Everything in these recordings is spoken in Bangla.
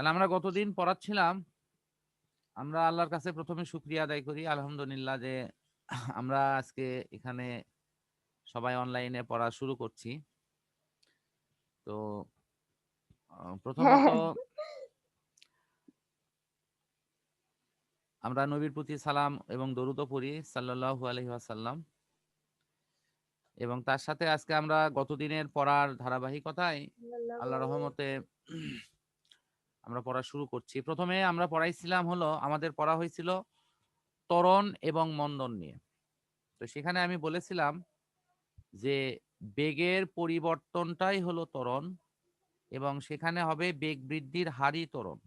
তাহলে আমরা গতদিন পড়াচ্ছিলাম, আমরা আল্লাহর কাছে প্রথমে শুকরিয়া আদায় করি আলহামদুলিল্লাহ যে আমরা আজকে এখানে সবাই অনলাইনে পড়া শুরু করছি। তো প্রথমত আমরা নবীর প্রতি সালাম এবং দরুদও পড়ি সাল্লাল্লাহু আলাইহি ওয়াসাল্লাম। এবং তার সাথে আজকে আমরা গতদিনের পড়ার ধারাবাহিকতায় আল্লাহর রহমতে আমরা পড়া শুরু করছি। প্রথমে আমরা পড়াইছিলাম হলো আমাদের পড়া হয়েছিল ত্বরণ এবং মন্দন নিয়ে। তো সেখানে আমি বলেছিলাম যে বেগের পরিবর্তনটাই হলো ত্বরণ এবং সেখানে হবে বেগ বৃদ্ধির হারই ত্বরণ।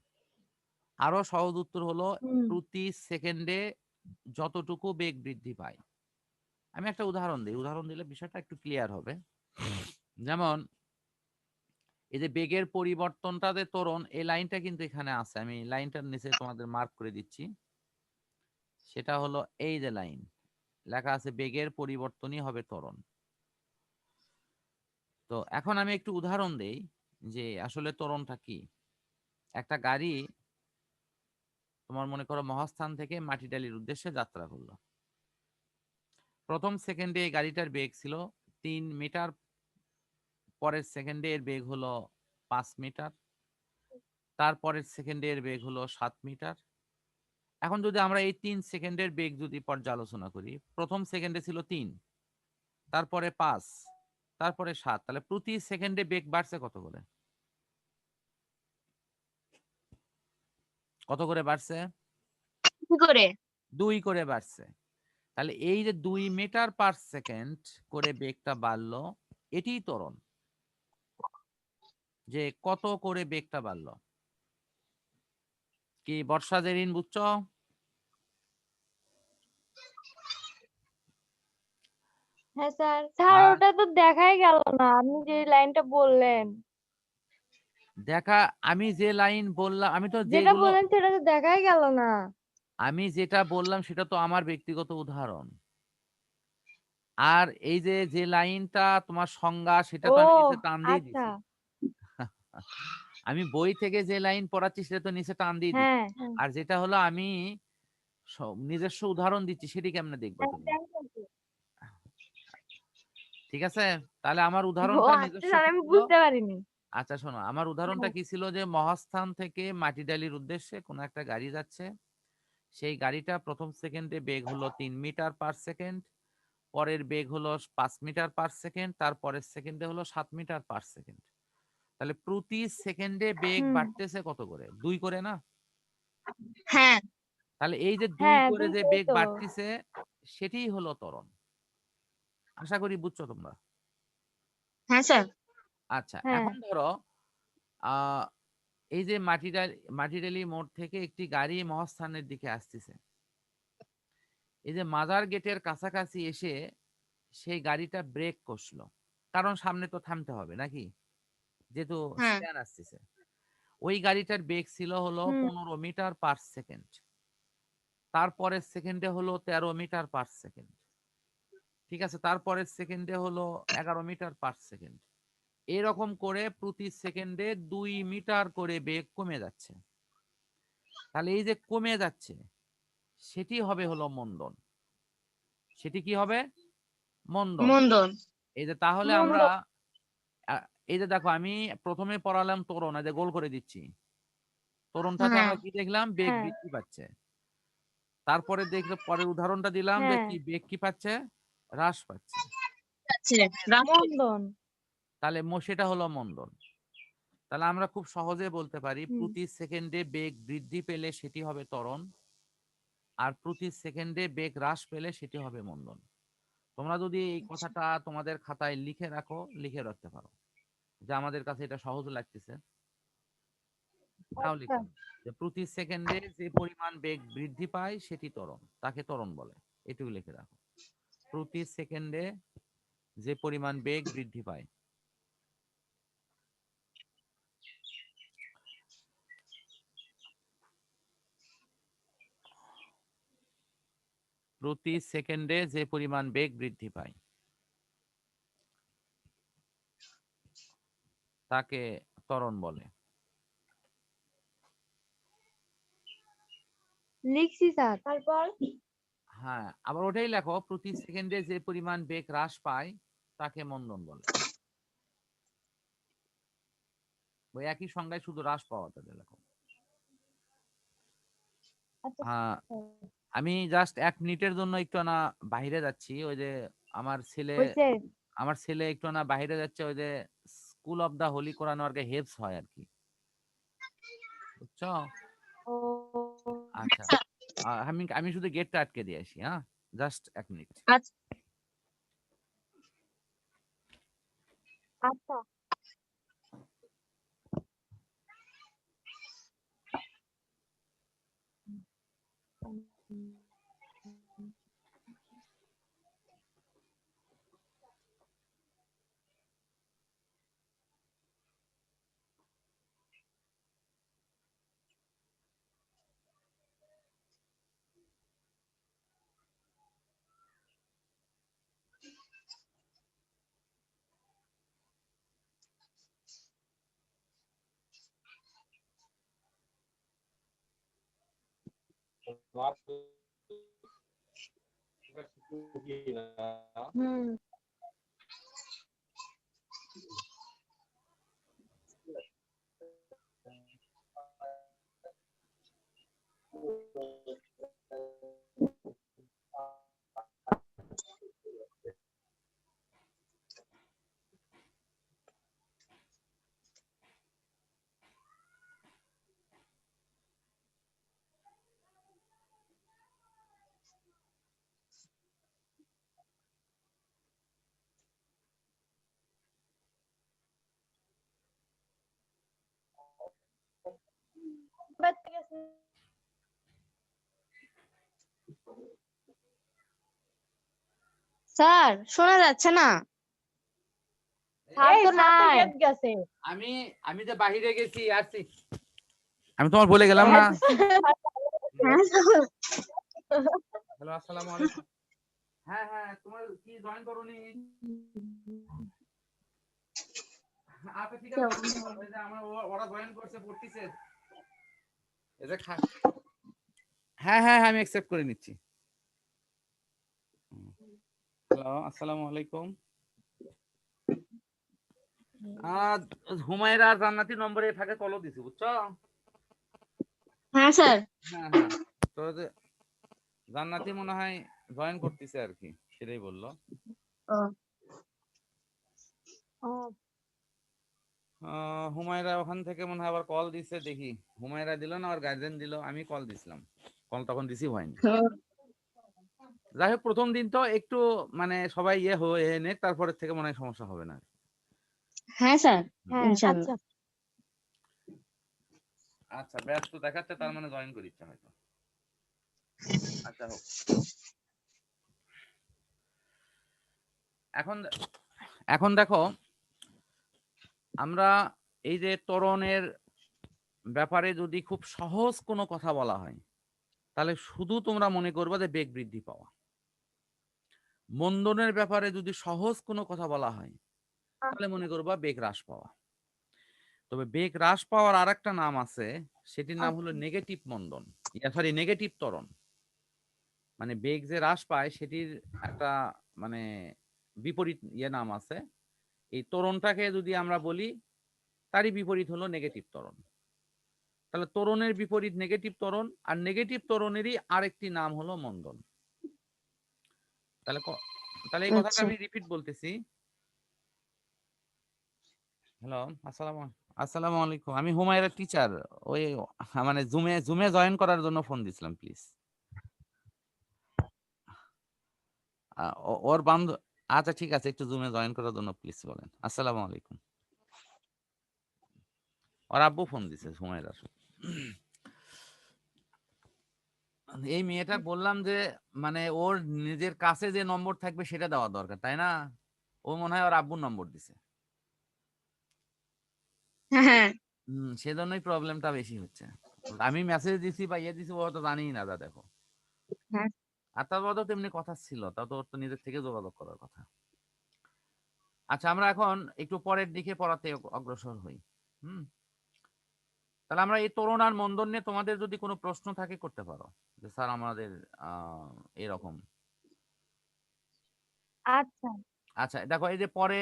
আরো সহজ উত্তর হলো হুম। প্রতি সেকেন্ডে যতটুকু বেগ বৃদ্ধি পায়। আমি একটা উদাহরণ দিই, উদাহরণ দিলে বিষয়টা একটু ক্লিয়ার হবে। যেমন এই যে বেগের পরিবর্তনটা যে ত্বরণ, এই লাইনটা কিন্তু এখানে আছে, আমি লাইনটার নিচে তোমাদের মার্ক করে দিচ্ছি। সেটা হলো এই যে লাইন লেখা আছে বেগের পরিবর্তনই হবে ত্বরণ। তো এখন আমি একটু উদাহরণ দেই যে আসলে ত্বরণটা কি। একটা গাড়ি তোমার মনে করো মহাস্থান থেকে মাটিডালির উদ্দেশ্যে যাত্রা করলো। প্রথম সেকেন্ডে এই গাড়িটার বেগ ছিল 3 মিটার, পরের সেকেন্ডে এর বেগ হলো 5 মিটার, তারপরের সেকেন্ডে এর বেগ হলো 7 মিটার। এখন যদি আমরা এই 3 সেকেন্ডের বেগ যদি পর্যালোচনা করি, প্রথম সেকেন্ডে ছিল 3, তারপরে 5, তারপরে 7, তাহলে প্রতি সেকেন্ডে বেগ বাড়ছে কত করে? কত করে বাড়ছে? কি করে? 2 করে বাড়ছে। তাহলে এই যে 2 মিটার পার সেকেন্ড করে বেগটা বাড়লো, এটিই ত্বরণ। যে কত করে বেগটা বাড়লো। কি বর্ষা জেরিন বুঝছো? হ্যাঁ স্যার, স্যার হ্যাঁ, ওটা তো দেখাই গেল না, আপনি যে লাইনটা বললেন। দেখা, আমি যে লাইন বললাম, আমি তো যেটা যেগুলো বললেন সেটা তো দেখাই গেল না। আমি যেটা বললাম সেটা তো আমার ব্যক্তিগত উদাহরণ। আর এই যে যে লাইনটা তোমার সংজ্ঞা, সেটা ও তো আমি নিচে টান দিয়ে আচ্ছা। দিছি। আমি বই থেকে যে লাইন পড়াচ্ছি সেটা তো নিচে টান দিয়ে দিচ্ছি। হ্যাঁ আর যেটা হলো আমি নিজস্ব উদাহরণ দিচ্ছি, সেটি কেমনে দেখবা হ্যাঁ, তুমি? thank you. ঠিক আছে? তাহলে আমার ও উদাহরণটা আচ্ছা নিজস্ব স্যার, কি আমি ছিল? বুঝতে পারিনি। আচ্ছা শোনো, আমার উদাহরণটা কি ছিল যে মহাস্থান থেকে মাটিডালির উদ্দেশ্যে কোন একটা গাড়ি যাচ্ছে। সেই গাড়িটা প্রথম সেকেন্ডে বেগ হলো 3 মিটার পার সেকেন্ড, পরের বেগ হলো 5 মিটার পার সেকেন্ড, তারপরের সেকেন্ডে হলো 7 মিটার পার সেকেন্ড। তাহলে প্রতি সেকেন্ডে বেগ হুম। বাড়তেছে কত করে? 2 করে না? হ্যাঁ তাহলে এই যে 2 হ্যাঁ, করে দুই যে করে বেগ তো। বাড়তিছে, সেটিই হলো ত্বরণ। আশা করি বুঝছো তোমরা। হ্যাঁ স্যার। আচ্ছা, হ্যাঁ। এখন ধরো আ এই যে মাটিডালি মোড় থেকে একটি গাড়ি মহাস্থানের দিকে আসতেছে। এই যে মাজার গেটের কাছাকাছি এসে সেই গাড়িটা ব্রেক কষলো। কারণ সামনে তো থামতে হবে নাকি? যেহেতু হ্যাঁ। স্ট্যান্ড আসতেছে। ওই গাড়িটার বেগ ছিল হলো হুম 15 মিটার পার সেকেন্ড। তারপরের সেকেন্ডে হলো 13 মিটার পার সেকেন্ড। ঠিক আছে? তারপরের সেকেন্ডে হলো 11 মিটার পার সেকেন্ড। এরকম করে প্রতি সেকেন্ডে 2 মিটার করে বেগ কমে যাচ্ছে। তাহলে এই যে কমে যাচ্ছে, সেটি হবে হলো মন্দন। সেটি কি হবে? মন্দন। মন্দন। এই যে তাহলে আমরা মন্দন। আ এই যে দেখো, আমি প্রথমে পড়ালাম ত্বরণ, এই যে গোল করে দিচ্ছি। ত্বরণটাতে হ্যাঁ আমরা কি দেখলাম? বেগ হ্যাঁ বৃদ্ধি পাচ্ছে। তারপরে দেখলে পরের উদাহরণটা দিলাম যে হ্যাঁ। কি বেগ কি পাচ্ছে? হ্রাস পাচ্ছে। ছিলেন রামচন্দ্র। মন্দন। তাহলে সেটা হলো মন্দন। তাহলে আমরা খুব সহজে বলতে পারি হুম। প্রতি সেকেন্ডে বেগ বৃদ্ধি পেলে সেটি হবে ত্বরণ, আর প্রতি সেকেন্ডে বেগ হ্রাস পেলে সেটি হবে মন্দন। তোমরা যদি এই কথাটা তোমাদের খাতায় লিখে রাখো, লিখে রাখতে পারো যে আমাদের কাছে এটা সহজ লাগতেছে, তাও আচ্ছা। লিখে নাও যে প্রতি সেকেন্ডে যে পরিমাণ বেগ বৃদ্ধি পায় সেটি ত্বরণ, তাকে ত্বরণ বলে। এটুকু লিখে রাখো। প্রতি সেকেন্ডে যে পরিমাণ বেগ বৃদ্ধি পায়, প্রতি সেকেন্ডে যে পরিমাণ বেগ বৃদ্ধি পায় তাকে ত্বরণ বলে। লিখছি স্যার তারপর হ্যাঁ, আবার ওটাই লেখো, প্রতি সেকেন্ডে যে পরিমাণ বেগ হ্রাস পায় তাকে মন্দন বলে। ওই একই সংজ্ঞায় শুধু হ্রাস পাওয়াটা লেখো। আচ্ছা আহ, আমি জাস্ট 1 মিনিটের জন্য একটু না বাইরে যাচ্ছি, ওই যে আমার ছেলে হইছে আমার ছেলে একটু না বাইরে যাচ্ছে, ওই যে স্কুল অফ দা হোলি কোরআন ওয়ার্কে হেফস হয় আর কি, বুঝছো? ও আচ্ছা, আমি আমি শুধু গেটটা আটকে দিয়ে আসি, হ্যাঁ, জাস্ট 1 মিনিট। আচ্ছা আচ্ছা হুম স্যার শোনা যাচ্ছে না স্যার এই তো স্যার তো নাই গেট গেছে। আমি আমি যে বাহিরে গেছি আসছি, আমি তোমার বলে গেলাম না। হ্যাঁ স্যার হ্যালো, আসসালামু আলাইকুম। হ্যাঁ হ্যাঁ, তোমার কি জয়েন করোনি? আচ্ছা ঠিক আছে, ওই যে আমার ওরা জয়েন করছে, পড়তিছে। এই যে হ্যাঁ হ্যাঁ হ্যাঁ, আমি অ্যাকসেপ্ট করে নিচ্ছি। হ্যালো, আসসালামু আলাইকুম। হুমায়রা আর জান্নাতি নম্বরে থাকে কল দিছি, বুঝছো? হ্যাঁ স্যার হ্যাঁ হ্যাঁ, তো যে জান্নাতি মনে হয় জয়েন করতেছে আর কি, সেটাই বললো। ও ও হুমায়রা ওখান থেকে মনে হয় আবার কল দিছে, দেখি। হুমায়রা দিল না, আর গার্জেন দিল, আমি কল দিছিলাম, কল তখন রিসিভ হয়নি। যাই হোক, প্রথম দিন তো একটু মানে সবাই ইয়ে হয়ে নেক, তারপরের থেকে মনে হয় সমস্যা হবে না। হ্যাঁ স্যার হ্যাঁ ইনশাআল্লাহ আচ্ছা আচ্ছা, ব্যস্ত দেখাচ্ছে, তার মানে জয়েন করি ইচ্ছা হয়তো। আচ্ছা হোক, এখন এখন দেখো, আমরা এই যে ত্বরণের ব্যাপারে যদি খুব সহজ কোনো কথা বলা হয়, তাহলে শুধু তোমরা মনে করবে যে বেগ বৃদ্ধি পাওয়া। মন্দনের ব্যাপারে যদি সহজ কোনো কথা বলা হয়, তাহলে মনে করবা বেগ হ্রাস পাওয়া। তবে বেগ হ্রাস পাওয়ার আর একটা নাম আছে, সেটির নাম হলো নেগেটিভ মন্দন, সরি নেগেটিভ ত্বরণ। মানে বেগ যে হ্রাস পায় সেটির একটা মানে বিপরীত নাম আছে। এই ত্বরণটাকে যদি আমরা বলি, তারই বিপরীত হলো নেগেটিভ ত্বরণ। তাহলে ত্বরণের বিপরীত নেগেটিভ ত্বরণ, আর নেগেটিভ ত্বরণেরই আরেকটি নাম হলো মন্দন। তাহলে তাহলে এই কথাটা আচ্ছা আমি রিপিট বলতেছি। হ্যালো, আসসালামু আলাইকুম। আমি হুমায়রা টিচার, ওই মানে জুমে জুমে জয়েন করার জন্য ফোন দিছিলাম, প্লিজ। ওর বান্ধব, আচ্ছা ঠিক আছে, একটু জুমে জয়েন করার জন্য প্লিজ বলেন। আসসালামু আলাইকুম। ওর আব্বু ফোন দিছে হুমায়রার। এই মেয়েটা বললাম যে মানে ওর নিজের কাছে যে নম্বর থাকবে সেটা দেওয়া দরকার, তাই না? ও মনে হয় ওর আব্বুর নম্বর দিছে। হ্যাঁ সেজন্যই প্রবলেমটা বেশি হচ্ছে। আমি মেসেজ দিছি বা ইয়ে দিছি, ও তো জানিই না, দা দেখো। হ্যাঁ আর তার মধ্যে তেমনি কথা ছিল, তা তো ওর তো নিজের থেকে যোগাযোগ করার কথা। আচ্ছা, আমরা এখন একটু পরের দিকে পড়াতে অগ্রসর হই। হুম তাহলে আমরা এই ত্বরণ আর মন্দন নিয়ে তোমাদের যদি কোনো প্রশ্ন থাকে করতে পারো, যে স্যার আমাদের এরকম। আচ্ছা। আচ্ছা দেখো, এই যে পরে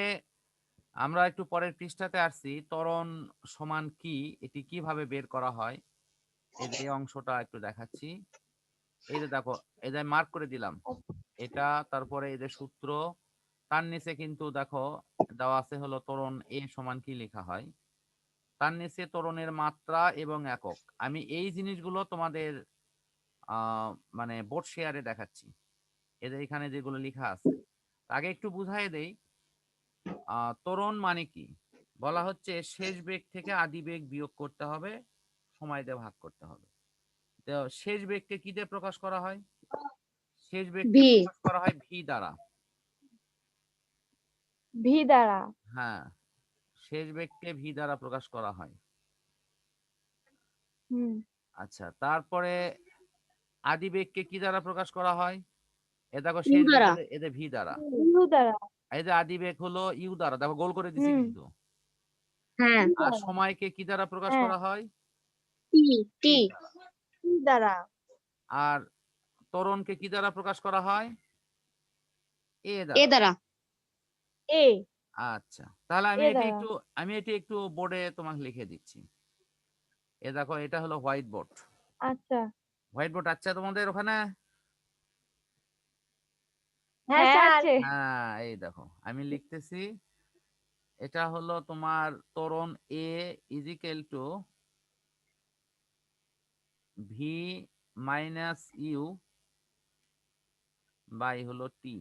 আমরা একটু পরের পৃষ্ঠাতে আসছি, ত্বরণ সমান কি, এটি কিভাবে বের করা হয়, এই যে এই অংশটা একটু দেখাচ্ছি। এই যে দেখো, এই যে মার্ক করে দিলাম এটা, তারপরে এই যে সূত্র, তার নিচে কিন্তু দেখো দেওয়া আছে হলো ত্বরণ এ সমান কি লেখা হয়, তার নিচে ত্বরণের মাত্রা এবং একক। আমি এই জিনিসগুলো তোমাদের মানে বোর্ড শেয়ারে দেখাচ্ছি, এদের এখানে যেগুলো লেখা আছে। আগে একটু বুঝাই দেই, ত্বরণ মানে কি। বলা হচ্ছে শেষ বেগ থেকে আদি বেগ বিয়োগ করতে হবে, সময় দিয়ে ভাগ করতে হবে। তো শেষ বেগকে কি দিয়ে প্রকাশ করা হয়? শেষ বেগকে ভি প্রকাশ করা হয় ভি দ্বারা। ভি দ্বারা। হ্যাঁ, শেষ বেগকে ভি দ্বারা প্রকাশ করা হয়। হুম। আচ্ছা, তারপরে আদি বেগকে কি দ্বারা প্রকাশ করা হয়? এ দেখো ইউ শেষ বেগ দ্বারা এদের ভি দ্বারা। ইউ দ্বারা। এই যে আদি বেগ হলো ইউ দ্বারা, দেখো গোল করে দিছি হুম। কিন্তু। হ্যাঁ ই আর দ্বারা। সময়কে কি দ্বারা প্রকাশ হ্যাঁ। করা হয়? টি টি টি দ্বারা। ই দ্বারা। আর ত্বরণকে কি দ্বারা প্রকাশ করা হয়? এ এ দ্বারা। দ্বারা এ। আচ্ছা, তাহলে এ দ্বারা। আমি এটি একটু বোর্ডে তোমাকে লিখে দিচ্ছি। এ দেখো, এটা হলো হোয়াইট বোর্ড। আচ্ছা। হোয়াইট বোর্ড আছে তোমাদের ওখানে? হ্যাঁ স্যার আছে। হ্যাঁ, এই দেখো আমি লিখতেছি। এটা হলো তোমার ত্বরণ A equal to V minus U by হলো টি।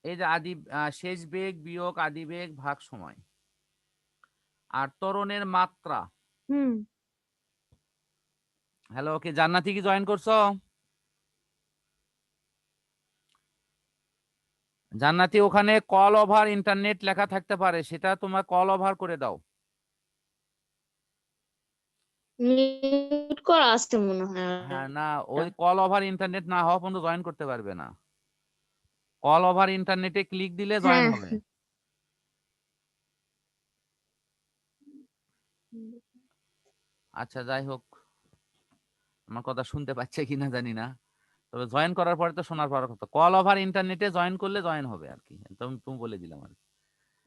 এই যে শেষ বেগ বিয়োগ আদি বেগ ভাগ সময়। আর ত্বরণের মাত্রা, হুম। হ্যালো, ওকে, জান্নাতি কি জয়েন করছো? জান্নাতি, ওখানে কল ওভার ইন্টারনেট লেখা থাকতে পারে, সেটা তোমার কল ওভার করে দাও। মিউট করা আছে মনে হয় হ্যাঁ, না, ওটা। ওই কল ওভার ইন্টারনেট না হওয়া পর্যন্ত জয়েন করতে পারবে না। কল ওভার ইন্টারনেটে ক্লিক দিলে জয়েন হ্যাঁ হবে। আচ্ছা, যাই হোক, আমার কথা শুনতে পাচ্ছে কিনা জানি না, তবে জয়েন করার পরে তো শোনার পর কথা, কল ওভার ইন্টারনেটে জয়েন করলে জয়েন হবে আর কি, তুমি বলে দিলাম আর কি।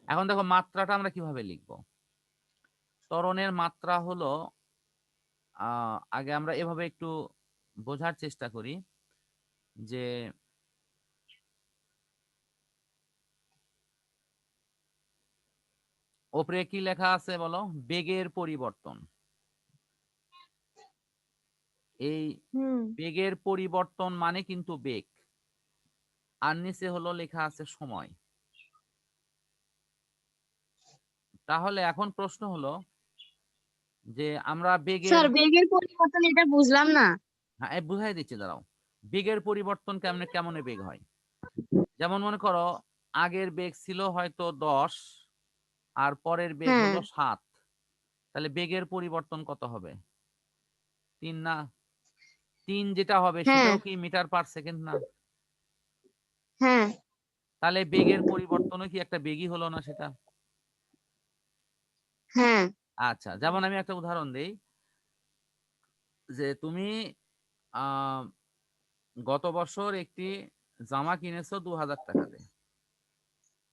এখন দেখো মাত্রাটা আমরা কিভাবে লিখবো। ত্বরণের মাত্রা হলো, আগে আমরা এভাবে একটু বোঝার চেষ্টা করি যে ওপরে কি লেখা আছে বলো, বেগের পরিবর্তন। এই হুম। বেগের পরিবর্তন মানে কিন্তু বেগ, আর নিচে হলো লেখা আছে সময়। তাহলে এখন প্রশ্ন হলো যে আমরা বেগের, স্যার বেগের পরিবর্তন এটা বুঝলাম না। হ্যাঁ বুঝাই দিচ্ছি, দাঁড়াও। বেগের পরিবর্তন কেমনে কেমনে বেগ হয়, যেমন মনে করো আগের বেগ ছিল হয়তো 10, আর পরের বেগ হ্যাঁ হলো 7, তাহলে বেগের পরিবর্তন কত হবে? 3 না? 3 যেটা হবে হ্যাঁ সেটাও কি মিটার পার সেকেন্ড না? হ্যাঁ তাহলে বেগের পরিবর্তনও কি একটা বেগই হলো না সেটা? হ্যাঁ আচ্ছা, যেমন আমি একটা উদাহরণ দেই, যে তুমি আহ গত বছর একটি জামা কিনেছো 2000 টাকা দিয়ে,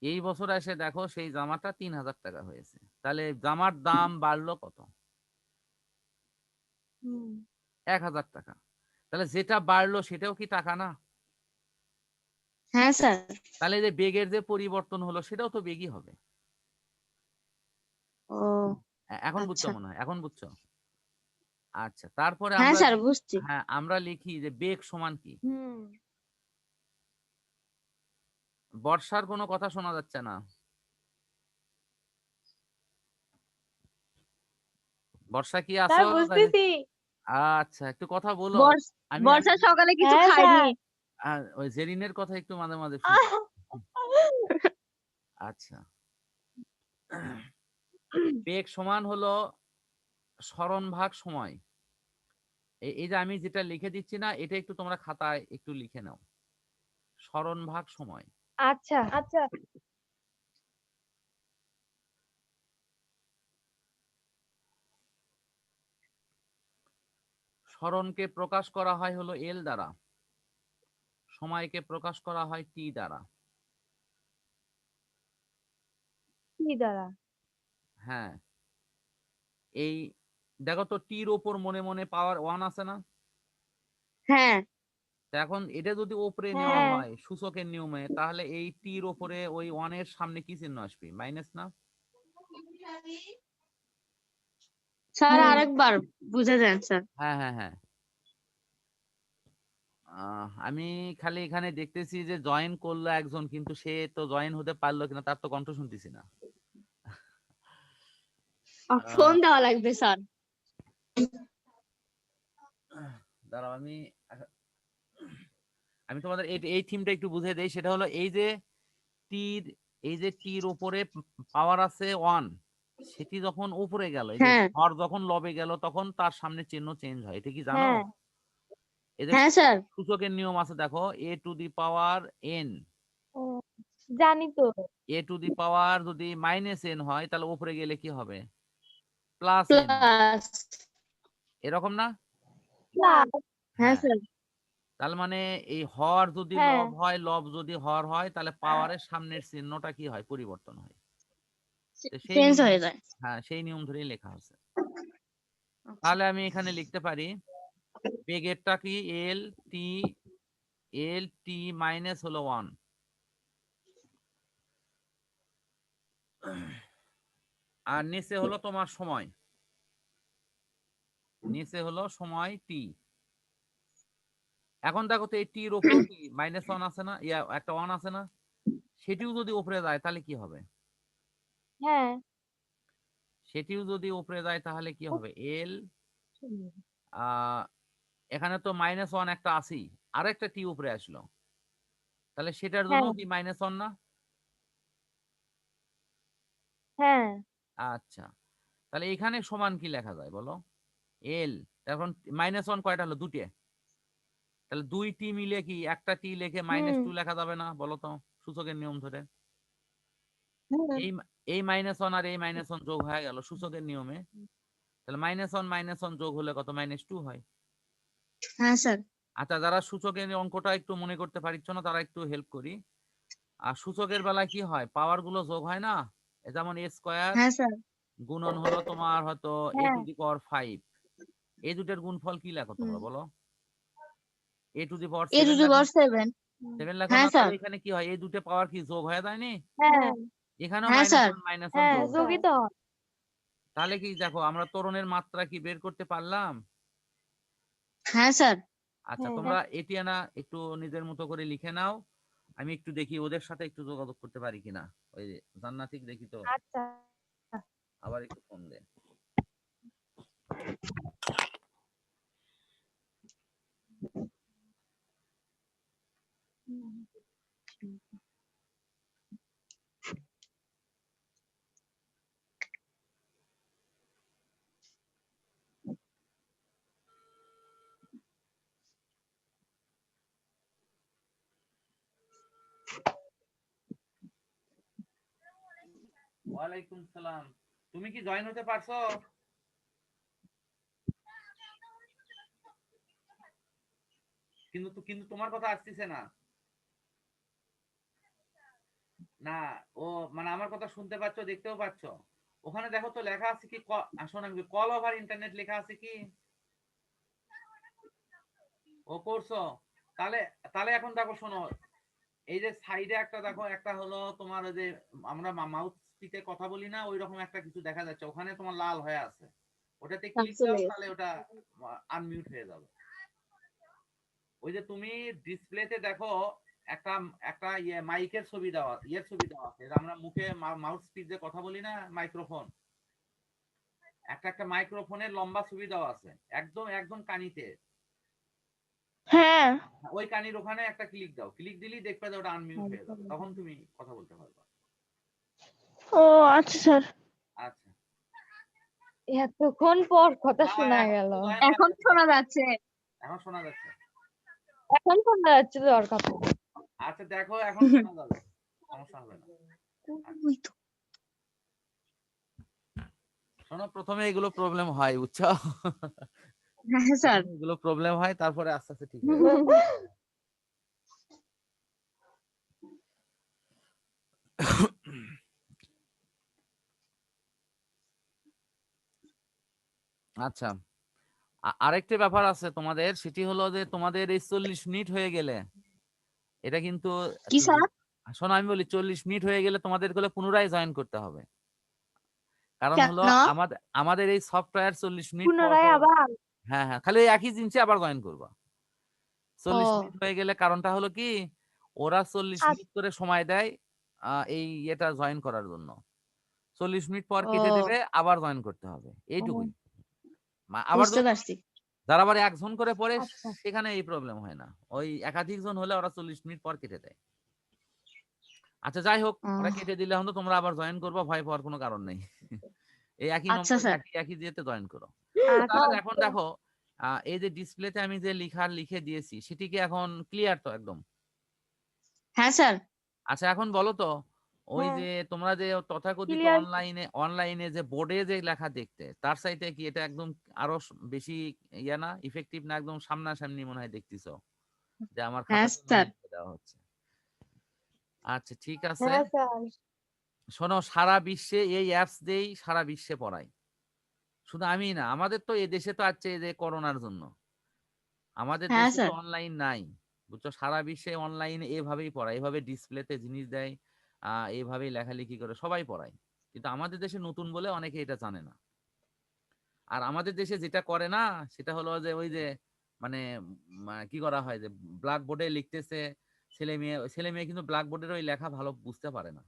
এই বছর এসে দেখো সেই জামাটা 3000 টাকা হয়েছে, তাহলে জামার দাম বাড়লো কত? হুম। 1000 টাকা। তাহলে যেটা বাড়লো সেটাও কি টাকা না? হ্যাঁ স্যার। তাহলে যে বেগের যে পরিবর্তন হলো সেটাও তো বেগই হবে। ও এখন বুঝছো আচ্ছা। মনে হয়, এখন বুঝছো? আচ্ছা, তারপরে হ্যাঁ আমরা স্যার বুঝছি। হ্যাঁ আমরা লিখি যে বেগ সমান কি। হুম। বর্ষার কোনো কথা শোনা যাচ্ছে না। বর্ষা কি স্যার আছো? বুঝতেছি। আচ্ছা, একটু কথা বলো। আমি আমি বর্ষা সকালে কিছু হ্যাঁ খাইনি। স্যার। ওই জেরিনের কথা একটু মাঝে মাঝে শুনি। আচ্ছা, বেগ সমান হলো সরণ ভাগ সময়। এই যে আমি যেটা লিখে দিচ্ছি না, এটা একটু তোমরা খাতায় একটু লিখে নাও, সরণ ভাগ সময়। আচ্ছা আচ্ছা। স্মরণকে প্রকাশ করা হয় হলো এল দ্বারা, সময়কে প্রকাশ করা হয় টি দ্বারা। কি দ্বারা? হ্যাঁ, এই দেখো তো টির ওপর মনে মনে পাওয়ার 1 আছে না? হ্যাঁ তা এখন এটা যদি ওপরে নেওয়া হ্যাঁ হয় সূচকের নিয়মে, তাহলে এই টির ওপরে ওই 1 এর সামনে কি চিহ্ন আসবে? মাইনাস না? স্যার, হুম আরেকবার বুঝে দেন স্যার। হ্যাঁ হ্যাঁ হ্যাঁ। আমি খালি এখানে দেখতেছি যে জয়েন করলো একজন, কিন্তু সে তো জয়েন হতে পারলো কিনা তার তো কণ্ঠ শুনতেছি না। ফোন আহ, দেওয়া লাগবে স্যার। দাঁড়াও আমি তোমাদের এই থিমটা একটু বুঝিয়ে দেই। সেটা হলো টির এই যে টির উপরে পাওয়ার আছে 1, সেটি যখন উপরে গেল, এই যে হ্যাঁ ভর যখন লবে গেল, তখন তার সামনে চিহ্ন চেঞ্জ হয়। এটা কি জানো? হ্যাঁ এদের হ্যাঁ স্যার। সূচকের নিয়ম আছে, দেখো এ টু দি পাওয়ার এন, ও, জানি তো। এ টু দি পাওয়ার যদি মাইনাস এন হয় তাহলে উপরে গেলে কি হবে? প্লাস এন হবে, প্লাস। এরকম না? প্লাস। হ্যাঁ হ্যাঁ, স্যার। তার মানে এই হর যদি হ্যাঁ লব হয়, লব যদি হর হয়, তাহলে পাওয়ারের সামনের চিহ্নটা কি হয়? পরিবর্তন হয়। তো সেই চেঞ্জ নিয়ম, হয়ে যায়। হ্যাঁ সেই নিয়ম ধরেই লেখা আছে। তাহলে আমি এখানে লিখতে পারি বেগেরটা কি? টি এল টি মাইনাস হলো 1, আর নিচে হলো তোমার সময়, নিচে হলো সময় টি। এখন দেখো তো এই টির উপরেও কি -1 আছে না, ইয়া একটা 1 আছে না? সেটিও যদি উপরে যায় তাহলে কি হবে? হ্যাঁ সেটিও যদি উপরে যায় তাহলে কি ও, হবে? এল আহ এখানে তো -1 একটা আছেই, আর একটা টি উপরে আসলো, তাহলে সেটার জন্য হ্যাঁ কি -1 না? হ্যাঁ আচ্ছা, তাহলে এখানে সমান কি লেখা যায় বলো? এল, এখন -1 কয়টা হলো? দুটো। তাহলে 2 টি মিলে কি একটা টি লিখে হুম -2 লেখা যাবে না বলো তো, সূচকের নিয়ম ধরে? হুম এই এই -1 আর এই -1 যোগ হয়ে গেল সূচকের নিয়মে, তাহলে -1 যোগ হলে কত? -2 হয়। হ্যাঁ স্যার। আচ্ছা, যারা সূচকের অঙ্কটা একটু মনে করতে পারছো না তারা একটু হেল্প করি। আর সূচকের বেলায় কি হয়? পাওয়ার গুলো যোগ হয় না? যেমন এ স্কোয়ার হ্যাঁ স্যার। গুণন হলো তোমার হয়তো এ হ্যাঁ টু দি পাওয়ার 5, এই দুটোর গুণফল কি লেখো হুম। তোমরা বলো? এ to the power A two 7 দি লেখো, পাওয়ার 7। 7 লেখো হ্যাঁ না? স্যার। তাহলে এখানে কি হয়? এই দুটো পাওয়ার কি যোগ হয়ে যায়নি? হ্যাঁ এখানেও হ্যাঁ স্যার। -1 হ্যাঁ যোগ হয়। যোগিত হয়। তাহলে কি দেখো আমরা ত্বরণের মাত্রা কি বের করতে পারলাম? হ্যাঁ স্যার। আচ্ছা, হ্যাঁ তোমরা এটি না একটু নিজের মতো করে লিখে নাও। আমি একটু দেখি ওদের সাথে একটু যোগাযোগ করতে পারি কিনা। ওই যে জান্নাতিক দেখি তো, আচ্ছা আবার একটু ফোন দে। ওয়ালাইকুম সালাম। তুমি কি জয়েন হতে পারছো? কিন্তু তোমার কথা আসতেছে না। না, ও মানে আমার কথা শুনতে পাচ্ছ, দেখতেও পাচ্ছ? ওখানে দেখো তো লেখা আছে কি, আসো না, কল ওভার ইন্টারনেট লেখা আছে কি? ও করছো? তাহলে তাহলে এখন দেখো শোনো, এই যে সাইডে একটা দেখো, একটা হলো তোমার ওই যে আমরা মাউথ স্পিকে কথা বলি না, ওই রকম একটা কিছু দেখা যাচ্ছে, ওখানে তোমার লাল হয়ে আছে, ওটাতে ক্লিক দাও, চলে তাহলে ওটা আনমিউট হয়ে যাবে। ওই যে তুমি ডিসপ্লেতে দেখো একটা একটা ইয়ে মাইকের ছবি দেওয়া, ইয়ের ছবি দেওয়া আছে, আমরা মুখে মাউথ স্পিক যে কথা বলি না, মাইক্রোফোন, একটা মাইক্রোফোনের লম্বা ছবি দেওয়া আছে, একদম একদম কানিতে। হ্যাঁ ওই কানির ওখানে একটা ক্লিক দাও, ক্লিক দিলেই দেখবে যে ওটা আনমিউট হয়ে যাবে, তখন তুমি কথা বলতে পারবে। ও আচ্ছা স্যার, আচ্ছা, এতক্ষণ পর কথা না শোনা এখন গেল। কিন্তু জয়েন হয়ে এখন গেছে, শোনা যাচ্ছে। এখন শোনা যাচ্ছে। এখন শোনা যাচ্ছে তোর কথা। আচ্ছা দেখো, এখন শোনা যাবে, সমস্যা হবে না। আচ্ছা, ওই তো। শোনো, প্রথমে এগুলো প্রবলেম হয় বুঝছো? হ্যাঁ স্যার। যখন এগুলো প্রবলেম হয় তারপরে আস্তে আস্তে ঠিক হয়ে যায়। আচ্ছা, আরেকটা ব্যাপার আছে তোমাদের, সেটি হলো যে তোমাদের এই 40 মিনিট হয়ে গেলে এটা কিন্তু কি স্যার? শোনো আমি বলি, 40 মিনিট হয়ে গেলে তোমাদের গুলো পুনরায় জয়েন করতে হবে। কারণ হলো কেন? আমাদের আমাদের এই সফটওয়্যার 40 মিনিট পর পুনরায় পর, আবার হ্যাঁ হ্যাঁ, খালি ওই একই জিনিসে আবার জয়েন করবা। 40 ও মিনিট হয়ে গেলে কারণটা হলো কি, ওরা 40 আচ্ছা, মিনিট করে সময় দেয় এই এটা জয়েন করার জন্য। 40 মিনিট পর কেটে ও দেবে, আবার জয়েন করতে হবে, এইটুকুই। আবার বুঝতে যদি পারছি। যারা আবার একজন করে পড়ে আচ্ছা, সেখানে এই প্রবলেম হয় না, ওই একাধিক জন হলে ওরা 40 মিনিট পর কেটে দেয়। আচ্ছা যাই হোক, ওরা কেটে দিলে হয়তো তোমরা আবার জয়েন করবো, ভয় পাওয়ার কোনো কারণ নেই। এই একই আচ্ছা নম্বর, স্যার। একই একই দিয়েতে জয়েন করো। আচ্ছা, তাহলে এখন দেখো, এই যে ডিসপ্লেতে আমি যে লিখে দিয়েছি সেটি কি এখন ক্লিয়ার তো একদম? হ্যাঁ স্যার। আচ্ছা এখন বলো তো, ওই হ্যাঁ, যে তোমরা যে তথাকথিত ক্লিয়ার। অনলাইনে যে বোর্ডে যে লেখা দেখতে, তার চাইতে কি এটা একদম আরো বেশি ইয়া না, ইফেক্টিভ না, একদম সামনাসামনি মনে হয় দেখতেছো যে আমার হ্যাঁ খাতাতে মনে স্যার। হয় লিখে দেওয়া হচ্ছে। আচ্ছা ঠিক আছে, হ্যাঁ স্যার। শোনো, সারা বিশ্বে এই অ্যাপস দিয়েই সারা বিশ্বে পড়ায়, শুধু আমি না, আমাদের তো এই দেশে তো আছে এই যে করোনার জন্য আমাদের হ্যাঁ দেশে তো স্যার। অনলাইন নাই, বুঝছো, সারা বিশ্বে অনলাইন এভাবেই পড়ায়, এভাবে ডিসপ্লেতে জিনিস দেয়, এইভাবেই লেখালেখি করে সবাই পড়ায়। কিন্তু আমাদের দেশে নতুন বলে অনেকে এটা জানে না। আর আমাদের দেশে যেটা করে না, সেটা হলো যে ওই যে মানে কি করা হয় যে ব্ল্যাকবোর্ডে লিখতেছে, ছেলে মেয়ে কিন্তু ব্ল্যাকবোর্ডের ওই লেখা ভালো বুঝতে পারে না,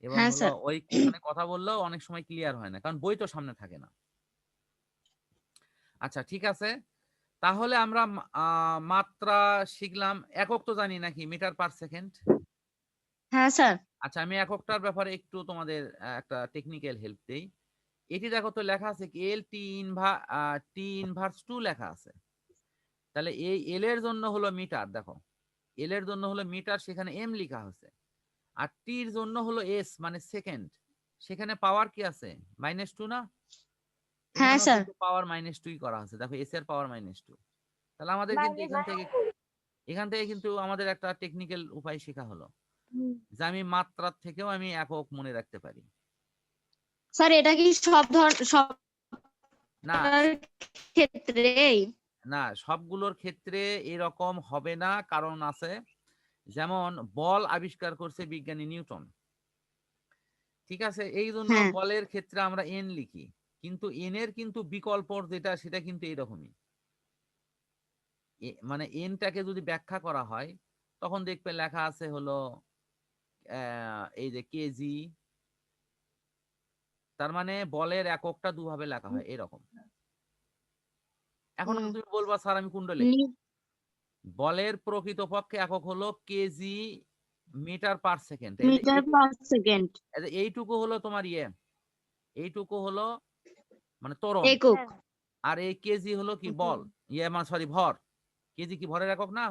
এবং হ্যাঁ হলো স্যার। ওই ওখানে কথা বললেও অনেক সময় ক্লিয়ার হয় না, কারণ বই তো সামনে থাকে না। আচ্ছা ঠিক আছে, তাহলে আমরা মাত্রা শিখলাম, একক তো জানি নাকি, মিটার পার সেকেন্ড। হ্যাঁ স্যার। আচ্ছা আমি এককটার ব্যাপারে একটু তোমাদের একটা টেকনিক্যাল হেল্প দেই। এটি দেখো তো লেখা আছে কি, টি ইনভার্স 2 লেখা আছে। তাহলে এই এল এর জন্য হলো মিটার, দেখো এল এর জন্য হলো মিটার, সেখানে এম লেখা আছে। আর টির জন্য হলো এস মানে সেকেন্ড, সেখানে পাওয়ার কি আছে, -2 না, হ্যাঁ এখানেও স্যার। কিন্তু পাওয়ার -2 করা আছে, দেখো এস এর পাওয়ার -2। তাহলে আমাদের কিন্তু মাইনাস এখান থেকে কিন্তু আমাদের একটা টেকনিক্যাল উপায় শেখা হলো যে আমি মাত্রার থেকেও আমি একক মনে রাখতে পারি। স্যার এটা কি সব না ক্ষেত্রেই? না, সবগুলোর ক্ষেত্রে এরকম হবে না, কারণ আছে, যেমন বল আবিষ্কার করছে বিজ্ঞানী নিউটন, ঠিক আছে, এই জন্য হ্যাঁ। বলের ক্ষেত্রে আমরা এন লিখি, কিন্তু এন এর কিন্তু বিকল্প যেটা সেটা কিন্তু এরকমই, মানে এনটাকে যদি ব্যাখ্যা করা হয় তখন দেখবে লেখা আছে হলো এই যে কেজি, তার মানে বলের এককটা দুভাবে লেখা হয় এরকম। এখন হুম, তুমি বলবা স্যার আমি কোনটা লিখবো, বলের প্রকৃতপক্ষে একক হলো KG metre per second, metre per second. এইটুকু হলো তোমার এইটুকু হলো মানে ত্বরণ, একক। হ্যাঁ, আর এই কেজি হলো কি বল, হুম, মানে সরি ভর, কেজি কি ভরের একক না?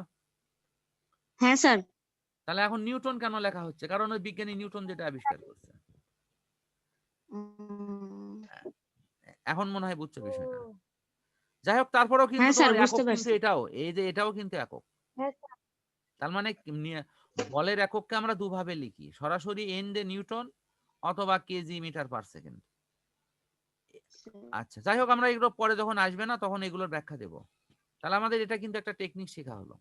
হ্যাঁ স্যার। তাহলে এখন নিউটন কেন লেখা হচ্ছে, কারণ ওই বিজ্ঞানী নিউটন যেটা আবিষ্কার করছে। উম, এখন মনে হয় বুঝছো বিষয়টা। ও, যাই হোক, তারপরেও কিন্তু হ্যাঁ স্যার তোমার বুঝতে একক কিন্তু পারছি। এটাও, এই যে এটাও কিন্তু একক। হ্যাঁ স্যার। তার মানে বলের একককে আমরা দুভাবে লিখি, সরাসরি এন দে নিউটন অথবা কেজি মিটার পার সেকেন্ড। আচ্ছা যাই হোক, আমরা এগুলো পরে যখন আসবে না তখন এগুলোর ব্যাখ্যা দেব। তাহলে আমাদের এটা কিন্তু একটা টেকনিক শেখা হলো।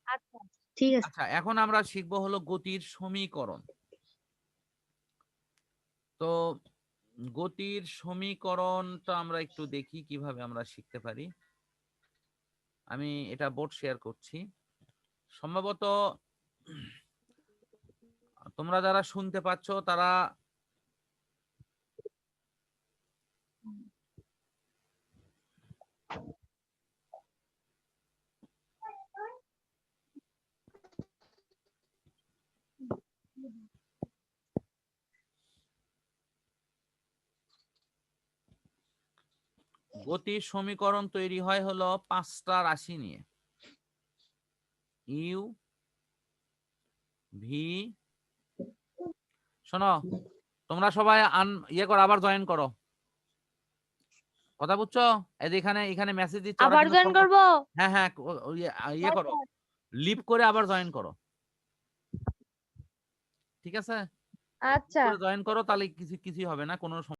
আচ্ছা, ঠিক আছে। আচ্ছা এখন আমরা শিখবো হলো গতির সমীকরণ। তো গতির সমীকরণটা আমরা একটু দেখি কিভাবে আমরা শিখতে পারি। আমি এটা বোর্ড শেয়ার করছি, সম্ভবত তোমরা যারা শুনতে পাচ্ছ তারা গতির সমীকরণ তৈরি হয় হলো 5টা রাশি নিয়ে, ইউ ভি, শোনো তোমরা সবাই ইয়ে করো, আবার জয়েন করো, কথা বুঝছো? এই যে এখানে এখানে মেসেজ দিচ্ছে ওরা আবার কিন্তু জয়েন solve করব? হ্যাঁ, হ্যাঁ, ইয়ে হ্যাঁ, করো। স্যার। লিভ করে আবার জয়েন করো। ঠিক আছে? আচ্ছা করে জয়েন করো তাহলে কিছুই হবে না। কোনো